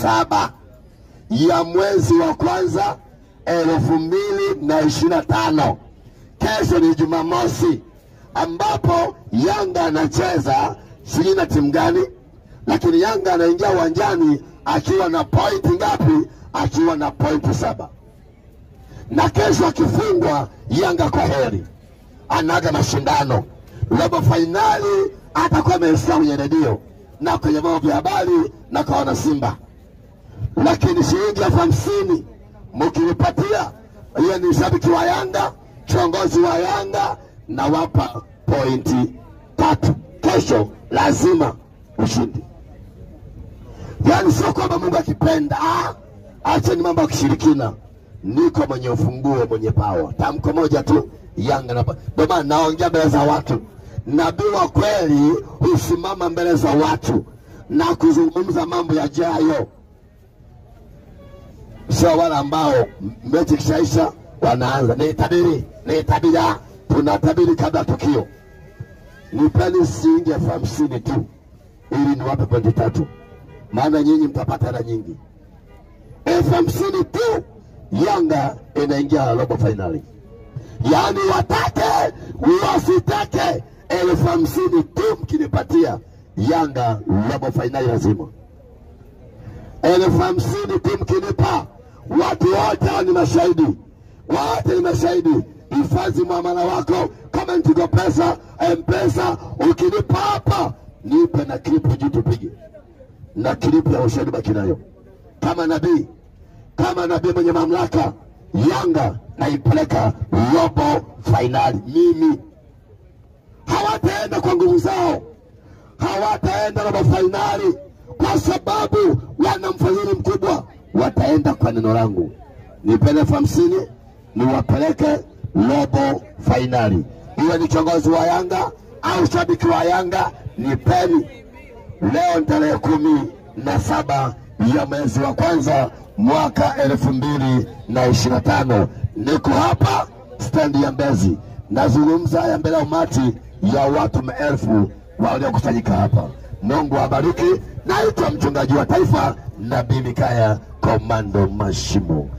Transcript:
7 ya mwezi wa kwanza 2025. Kesho ni Jumamosi ambapo Yanga anacheza sijui na timu gani, lakini Yanga anaingia uwanjani akiwa na point ngapi? Akiwa na point 7. Na kesho akifungwa Yanga kwa heri, anaga mashindano. Robo finali atakuwa amesikia kwenye redio na kwenye vyombo vya habari na kaona Simba. Lakini shilingi 50 mkinipatia, hiyo ni shabiki wa Yanga, kiongozi wa Yanga, na wapa pointi 3. Kesho lazima ushindi. Yani sio kwamba Mungu akipenda, acha ni mambo ya kishirikina. Niko mwenye ufunguo, mwenye power. Tamko moja tu, Yanga na ndio maana naongea mbele za watu. Nabii wa kweli husimama mbele za watu na kuzungumza mambo yajayo. Sio wala ambao mechi kishaisha wanaanza nitabiri. Tunatabiri kabla tukio. Nipeni shilingi 50 tu ili niwape pointi 3. Maana nyinyi mtapata hela nyingi. 50 tu, Yanga inaingia robo finali. Yani watake wasitake, 50 tu mkinipatia, Yanga robo finali lazima. 50 tu mkinipa, watu wote ni mashahidi. Wote ni mashahidi. Hifadhi muamala wako, kama nitiko pesa, M-Pesa, ukinipa hapa, nipe na klipu juu tupige. Na klipu ya ushahidi baki nayo. Kama nabii mwenye mamlaka, Yanga naipeleka robo finali. Mimi hawataenda kwa nguvu zao, hawataenda robo finali kwa sababu wana mfadhili mkubwa. Wataenda kwa neno langu. Nipele 50 niwapeleke robo finali. Iwe ni kiongozi wa Yanga au shabiki wa Yanga, nipeni. Leo tarehe 17 ya mwezi wa kwanza mwaka 2025. Niko hapa stendi ya Mbezi, nazungumza haya mbele ya umati ya watu maelfu waliokusanyika hapa. Mungu awabariki. Naitwa mchungaji wa taifa Nabii Mikaya Komando Mashimo.